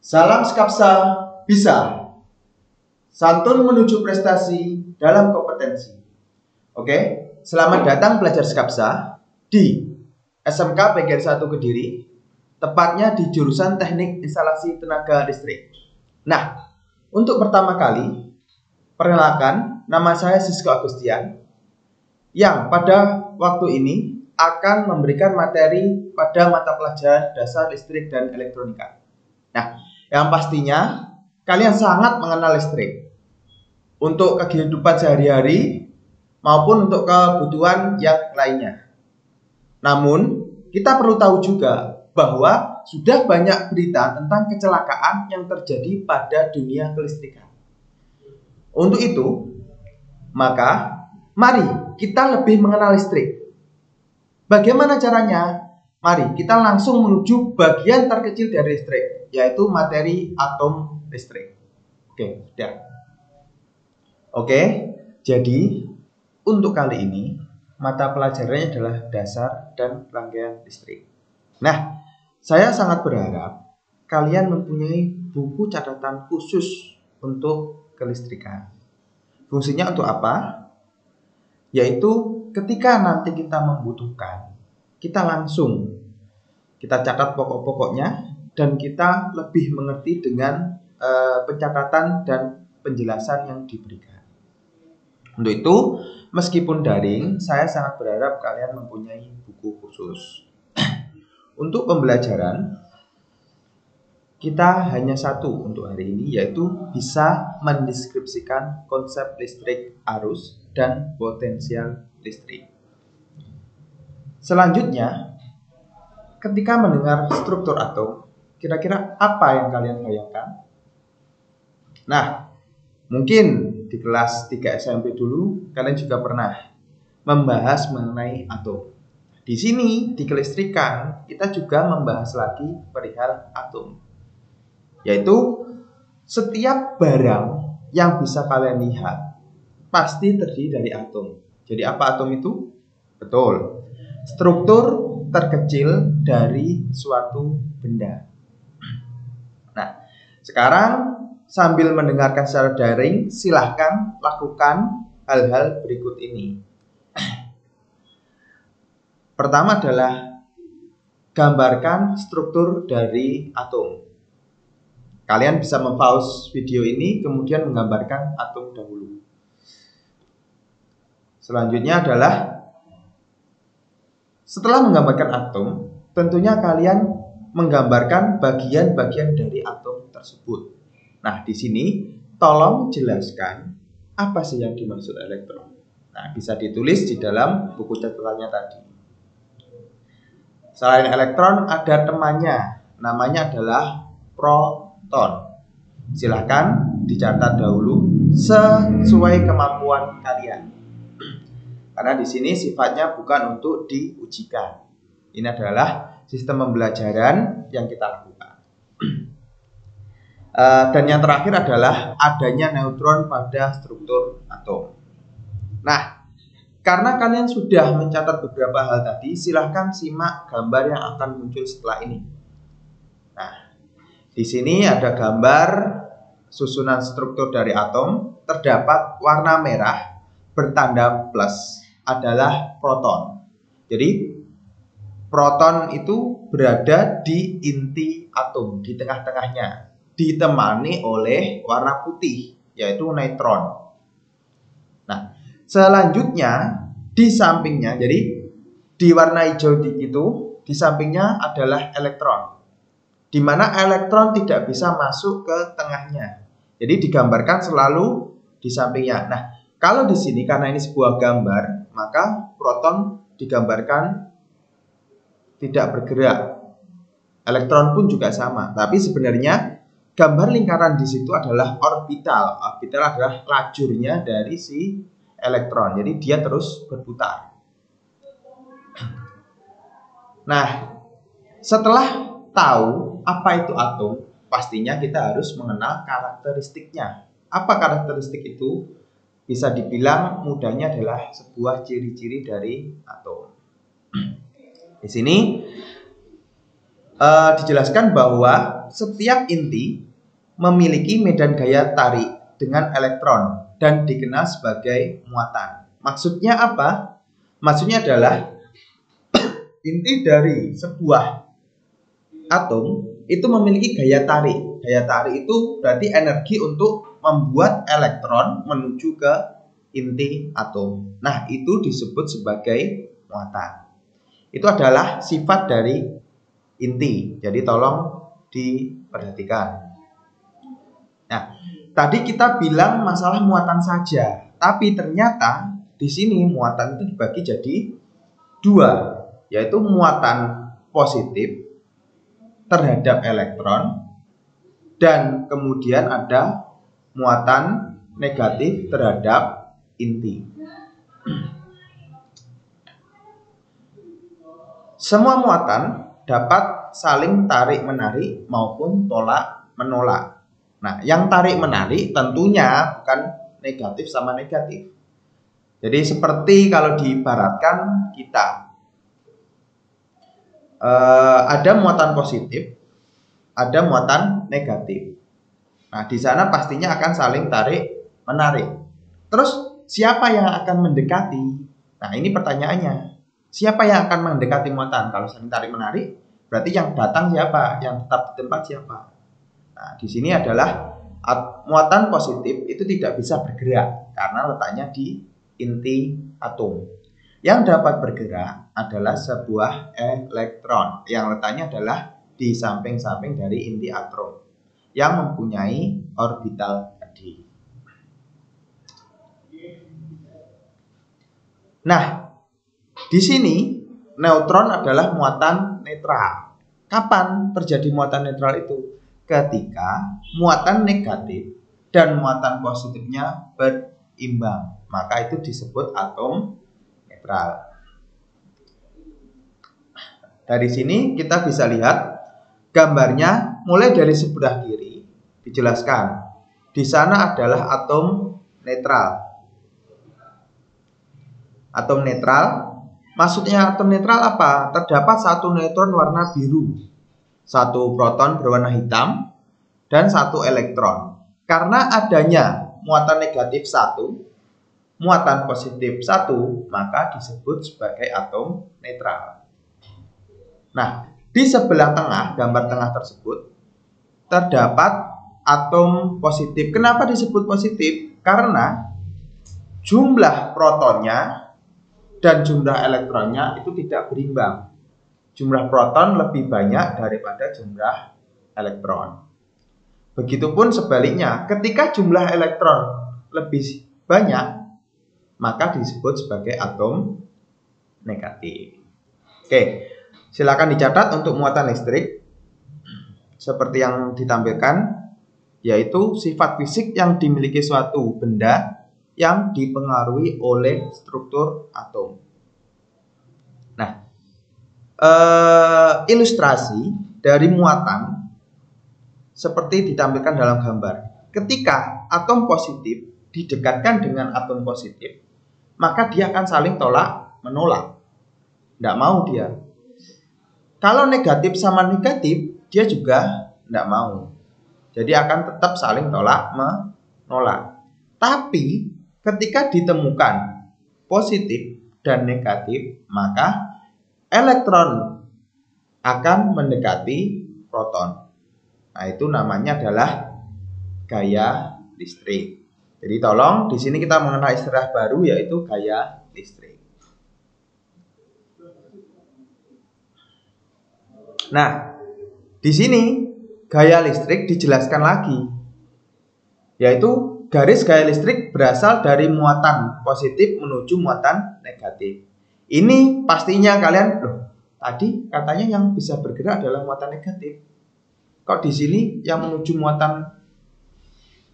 Salam Skapsa bisa. Santun menuju prestasi dalam kompetensi. Oke, selamat datang belajar Skapsa di SMK PGRI 1 Kediri, tepatnya di jurusan Teknik Instalasi Tenaga Listrik. Nah, untuk pertama kali, perkenalkan, nama saya Sisko Agustian, yang pada waktu ini akan memberikan materi pada mata pelajaran dasar listrik dan elektronika. Nah, yang pastinya kalian sangat mengenal listrik untuk kehidupan sehari-hari maupun untuk kebutuhan yang lainnya. Namun, kita perlu tahu juga bahwa sudah banyak berita tentang kecelakaan yang terjadi pada dunia kelistrikan. Untuk itu, maka mari kita lebih mengenal listrik. Bagaimana caranya? Mari kita langsung menuju bagian terkecil dari listrik, yaitu materi atom listrik. Oke, sudah. Oke, jadi untuk kali ini mata pelajarannya adalah dasar dan rangkaian listrik. Nah, saya sangat berharap kalian mempunyai buku catatan khusus untuk kelistrikan. Fungsinya untuk apa? Yaitu ketika nanti kita membutuhkan, kita catat pokok-pokoknya dan kita lebih mengerti dengan pencatatan dan penjelasan yang diberikan. Untuk itu, meskipun daring, saya sangat berharap kalian mempunyai buku khusus. Untuk pembelajaran, kita hanya satu untuk hari ini, yaitu bisa mendeskripsikan konsep listrik arus dan potensial listrik. Selanjutnya, ketika mendengar struktur atom, kira-kira apa yang kalian bayangkan? Nah, mungkin di kelas 3 SMP dulu kalian juga pernah membahas mengenai atom. Di sini di kelistrikan kita juga membahas lagi perihal atom. Yaitu setiap barang yang bisa kalian lihat pasti terdiri dari atom. Jadi apa atom itu? Betul. Struktur terkecil dari suatu benda. Nah, sekarang sambil mendengarkan secara daring, silahkan lakukan hal-hal berikut ini. Pertama adalah gambarkan struktur dari atom. Kalian bisa mempause video ini, kemudian menggambarkan atom dahulu. Selanjutnya adalah setelah menggambarkan atom, tentunya kalian menggambarkan bagian-bagian dari atom tersebut. Nah, di sini tolong jelaskan apa sih yang dimaksud elektron. Nah, bisa ditulis di dalam buku catatannya tadi. Selain elektron ada temannya, namanya adalah proton. Silahkan dicatat dahulu sesuai kemampuan kalian. Karena di sini sifatnya bukan untuk diujikan. Ini adalah sistem pembelajaran yang kita lakukan. Dan yang terakhir adalah adanya neutron pada struktur atom. Nah, karena kalian sudah mencatat beberapa hal tadi, silahkan simak gambar yang akan muncul setelah ini. Nah, di sini ada gambar susunan struktur dari atom. Terdapat warna merah bertanda plus adalah proton. Jadi proton itu berada di inti atom, di tengah-tengahnya, ditemani oleh warna putih, yaitu neutron. Nah, selanjutnya di sampingnya, jadi di warna hijau itu di sampingnya adalah elektron, di mana elektron tidak bisa masuk ke tengahnya. Jadi digambarkan selalu di sampingnya. Nah, kalau di sini karena ini sebuah gambar, maka proton digambarkan tidak bergerak. Elektron pun juga sama. Tapi sebenarnya gambar lingkaran di situ adalah orbital. Orbital adalah lajurnya dari si elektron. Jadi dia terus berputar. Nah, setelah tahu apa itu atom, pastinya kita harus mengenal karakteristiknya. Apa karakteristik itu? Bisa dibilang mudahnya adalah sebuah ciri-ciri dari atom. Di sini dijelaskan bahwa setiap inti memiliki medan gaya tarik dengan elektron dan dikenal sebagai muatan. Maksudnya apa? Maksudnya adalah inti dari sebuah atom itu memiliki gaya tarik. Gaya tarik itu berarti energi untuk membuat elektron menuju ke inti atom. Nah, itu disebut sebagai muatan. Itu adalah sifat dari inti. Jadi tolong diperhatikan. Nah, tadi kita bilang masalah muatan saja, tapi ternyata di sini muatan itu dibagi jadi dua, yaitu muatan positif terhadap elektron dan kemudian ada muatan negatif terhadap inti. Semua muatan dapat saling tarik-menarik maupun tolak-menolak. Nah, yang tarik-menarik tentunya bukan negatif sama negatif. Jadi seperti kalau diibaratkan kita ada muatan positif, ada muatan negatif. Nah, di sana pastinya akan saling tarik-menarik. Terus siapa yang akan mendekati? Nah, ini pertanyaannya. Siapa yang akan mendekati muatan? Kalau saling tarik-menarik, berarti yang datang siapa? Yang tetap di tempat siapa? Nah, di sini adalah muatan positif itu tidak bisa bergerak karena letaknya di inti atom. Yang dapat bergerak adalah sebuah elektron yang letaknya adalah di samping-samping dari inti atom yang mempunyai orbital tadi. Nah, di sini neutron adalah muatan netral. Kapan terjadi muatan netral itu? Ketika muatan negatif dan muatan positifnya berimbang, maka itu disebut atom netral. Dari sini kita bisa lihat gambarnya mulai dari sebelah kiri dijelaskan. Di sana adalah atom netral. Atom netral, maksudnya atom netral apa? Terdapat satu neutron warna biru, satu proton berwarna hitam, dan satu elektron. Karena adanya muatan negatif 1, muatan positif 1, maka disebut sebagai atom netral. Nah, di sebelah tengah, gambar tengah tersebut, terdapat atom positif. Kenapa disebut positif? Karena jumlah protonnya dan jumlah elektronnya itu tidak berimbang. Jumlah proton lebih banyak daripada jumlah elektron. Begitupun sebaliknya, ketika jumlah elektron lebih banyak, maka disebut sebagai atom negatif. Oke, silakan dicatat untuk muatan listrik. Seperti yang ditampilkan, yaitu sifat fisik yang dimiliki suatu benda yang dipengaruhi oleh struktur atom. Nah, ilustrasi dari muatan seperti ditampilkan dalam gambar. Ketika atom positif didekatkan dengan atom positif, maka dia akan saling tolak-menolak. Tidak mau dia. Kalau negatif sama negatif, dia juga tidak mau. Jadi akan tetap saling tolak-menolak. Tapi ketika ditemukan positif dan negatif, maka elektron akan mendekati proton. Nah, itu namanya adalah gaya listrik. Jadi tolong di sini kita mengenal istilah baru yaitu gaya listrik. Nah, di sini gaya listrik dijelaskan lagi, yaitu garis gaya listrik berasal dari muatan positif menuju muatan negatif. Ini pastinya kalian, loh, tadi katanya yang bisa bergerak adalah muatan negatif. Kok di sini yang menuju muatan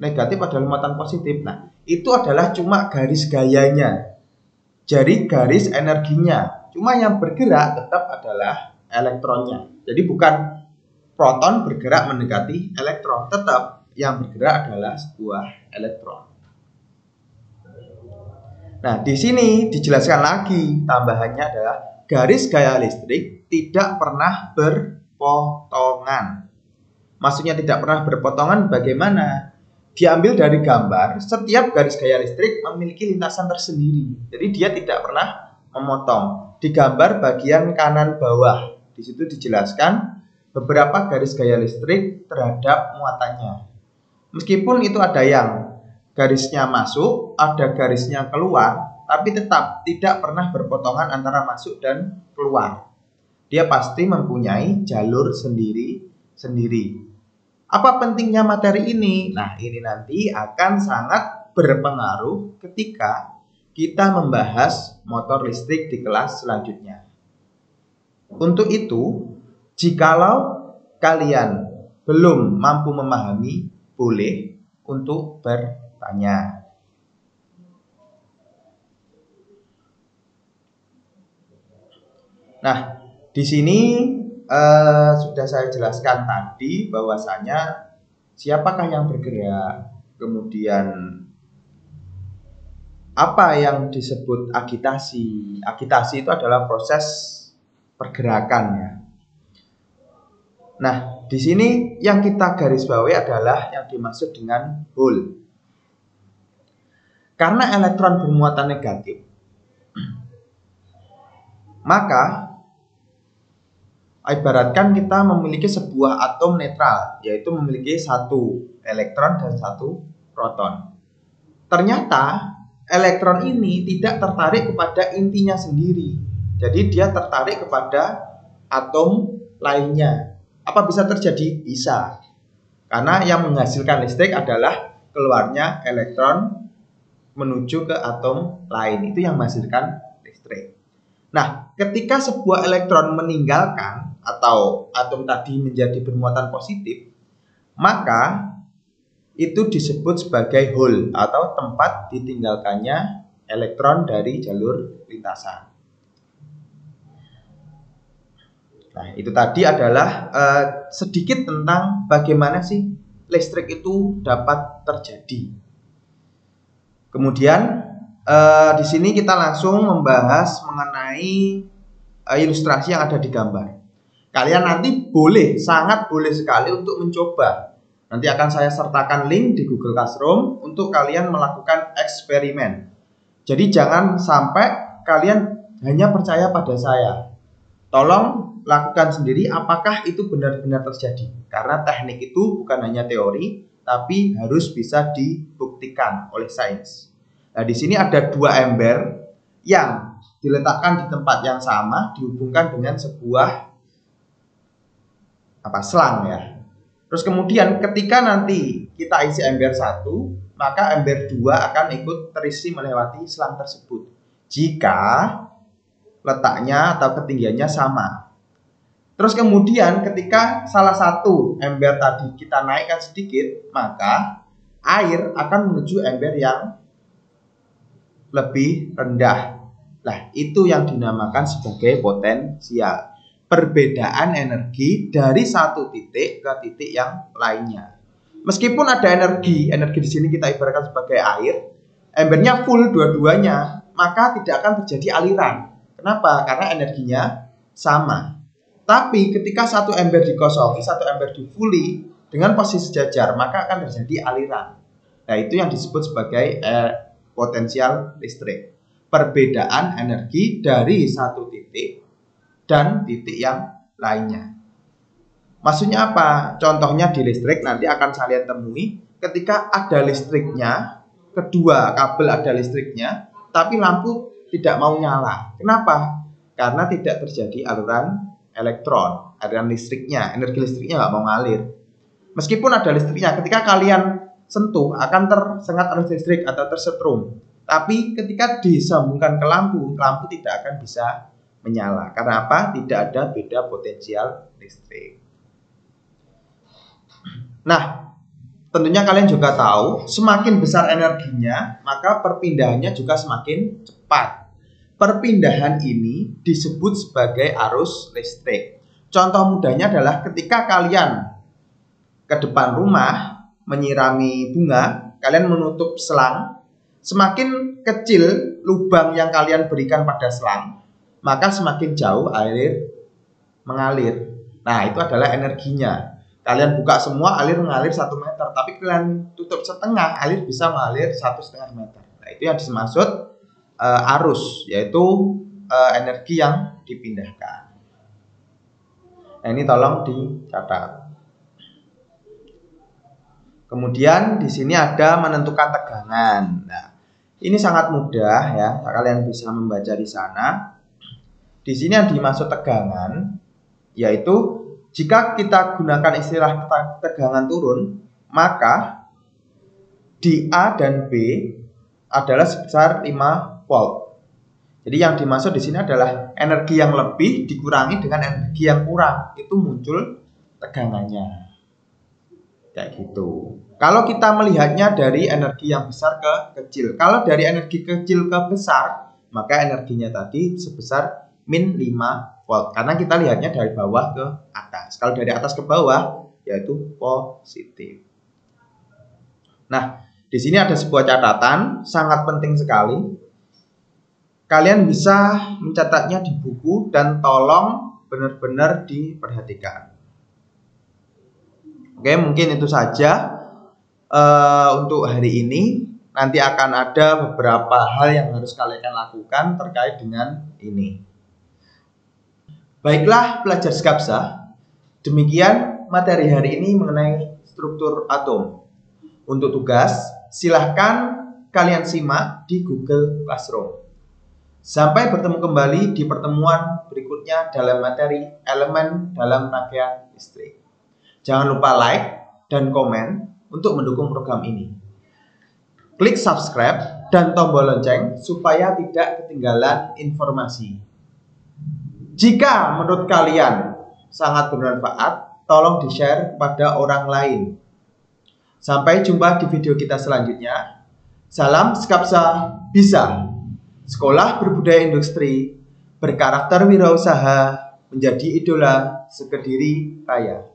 negatif adalah muatan positif? Nah, itu adalah cuma garis gayanya. Jadi garis energinya. Cuma yang bergerak tetap adalah elektronnya. Jadi bukan proton bergerak mendekati elektron, tetap yang bergerak adalah sebuah elektron. Nah, di sini dijelaskan lagi tambahannya adalah garis gaya listrik tidak pernah berpotongan. Maksudnya tidak pernah berpotongan bagaimana? Diambil dari gambar, setiap garis gaya listrik memiliki lintasan tersendiri. Jadi dia tidak pernah memotong. Di gambar bagian kanan bawah, di situ dijelaskan beberapa garis gaya listrik terhadap muatannya. Meskipun itu ada yang garisnya masuk, ada garisnya keluar, tapi tetap tidak pernah berpotongan antara masuk dan keluar. Dia pasti mempunyai jalur sendiri-sendiri. Apa pentingnya materi ini? Nah, ini nanti akan sangat berpengaruh ketika kita membahas motor listrik di kelas selanjutnya. Untuk itu, jikalau kalian belum mampu memahami, boleh untuk bertanya. Nah, di sini sudah saya jelaskan tadi bahwasanya siapakah yang bergerak, kemudian apa yang disebut agitasi. Agitasi itu adalah proses pergerakan ya. Nah, di sini yang kita garis bawahi adalah yang dimaksud dengan hole. Karena elektron bermuatan negatif, maka ibaratkan kita memiliki sebuah atom netral, yaitu memiliki satu elektron dan satu proton. Ternyata elektron ini tidak tertarik kepada intinya sendiri, jadi dia tertarik kepada atom lainnya. Apa bisa terjadi? Bisa, karena yang menghasilkan listrik adalah keluarnya elektron menuju ke atom lain, itu yang menghasilkan listrik. Nah, ketika sebuah elektron meninggalkan atau atom tadi menjadi bermuatan positif, maka itu disebut sebagai hole atau tempat ditinggalkannya elektron dari jalur lintasan. Nah, itu tadi adalah sedikit tentang bagaimana sih listrik itu dapat terjadi. Kemudian di sini kita langsung membahas mengenai ilustrasi yang ada di gambar. Kalian nanti boleh, sangat boleh sekali untuk mencoba. Nanti akan saya sertakan link di Google Classroom untuk kalian melakukan eksperimen. Jadi jangan sampai kalian hanya percaya pada saya. Tolong lakukan sendiri apakah itu benar-benar terjadi. Karena teknik itu bukan hanya teori, tapi harus bisa dibuktikan oleh sains. Nah, di sini ada dua ember yang diletakkan di tempat yang sama, dihubungkan dengan sebuah selang ya. Terus kemudian ketika nanti kita isi ember 1, maka ember 2 akan ikut terisi melewati selang tersebut. Jika letaknya atau ketinggiannya sama. Terus kemudian ketika salah satu ember tadi kita naikkan sedikit, maka air akan menuju ember yang lebih rendah. Nah, itu yang dinamakan sebagai potensial. Perbedaan energi dari satu titik ke titik yang lainnya. Meskipun ada energi di sini kita ibaratkan sebagai air, embernya full dua-duanya, maka tidak akan terjadi aliran. Kenapa? Karena energinya sama. Tapi ketika satu ember dikosongi, satu ember difully dengan posisi sejajar, maka akan terjadi aliran. Nah, itu yang disebut sebagai potensial listrik. Perbedaan energi dari satu titik dan titik yang lainnya. Maksudnya apa? Contohnya di listrik nanti akan kalian temui ketika ada listriknya, kedua kabel ada listriknya, tapi lampu tidak mau nyala. Kenapa? Karena tidak terjadi aliran elektron, aliran listriknya, energi listriknya nggak mau ngalir. Meskipun ada listriknya, ketika kalian sentuh akan tersengat arus listrik atau tersetrum. Tapi ketika disambungkan ke lampu, lampu tidak akan bisa menyala. Karena apa? Tidak ada beda potensial listrik. Nah, tentunya kalian juga tahu, semakin besar energinya, maka perpindahannya juga semakin cepat. Perpindahan ini disebut sebagai arus listrik. Contoh mudahnya adalah ketika kalian ke depan rumah menyirami bunga, kalian menutup selang, semakin kecil lubang yang kalian berikan pada selang, maka semakin jauh air mengalir. Nah, itu adalah energinya. Kalian buka semua, alir mengalir 1 meter. Tapi kalian tutup setengah, alir bisa mengalir 1,5 meter. Nah, itu yang dimaksud arus, yaitu energi yang dipindahkan. Nah, ini tolong dicatat. Kemudian di sini ada menentukan tegangan. Nah, ini sangat mudah ya, kalian bisa membaca di sana. Di sini yang dimaksud tegangan yaitu jika kita gunakan istilah tegangan turun, maka di A dan B adalah sebesar 5 volt. Jadi yang dimaksud di sini adalah energi yang lebih dikurangi dengan energi yang kurang, itu muncul tegangannya. Kayak gitu. Kalau kita melihatnya dari energi yang besar ke kecil. Kalau dari energi kecil ke besar, maka energinya tadi sebesar min 5 volt. Karena kita lihatnya dari bawah ke atas. Kalau dari atas ke bawah, yaitu positif. Nah, di sini ada sebuah catatan, sangat penting sekali. Kalian bisa mencatatnya di buku dan tolong benar-benar diperhatikan. Oke, mungkin itu saja untuk hari ini. Nanti akan ada beberapa hal yang harus kalian lakukan terkait dengan ini. Baiklah pelajar Skapsa, demikian materi hari ini mengenai struktur atom. Untuk tugas, silahkan kalian simak di Google Classroom. Sampai bertemu kembali di pertemuan berikutnya dalam materi elemen dalam rangkaian listrik. Jangan lupa like dan komen untuk mendukung program ini. Klik subscribe dan tombol lonceng supaya tidak ketinggalan informasi. Jika menurut kalian sangat bermanfaat, tolong di-share kepada orang lain. Sampai jumpa di video kita selanjutnya. Salam Skapsa Bisa. Sekolah berbudaya industri, berkarakter wirausaha, menjadi idola sekediri raya.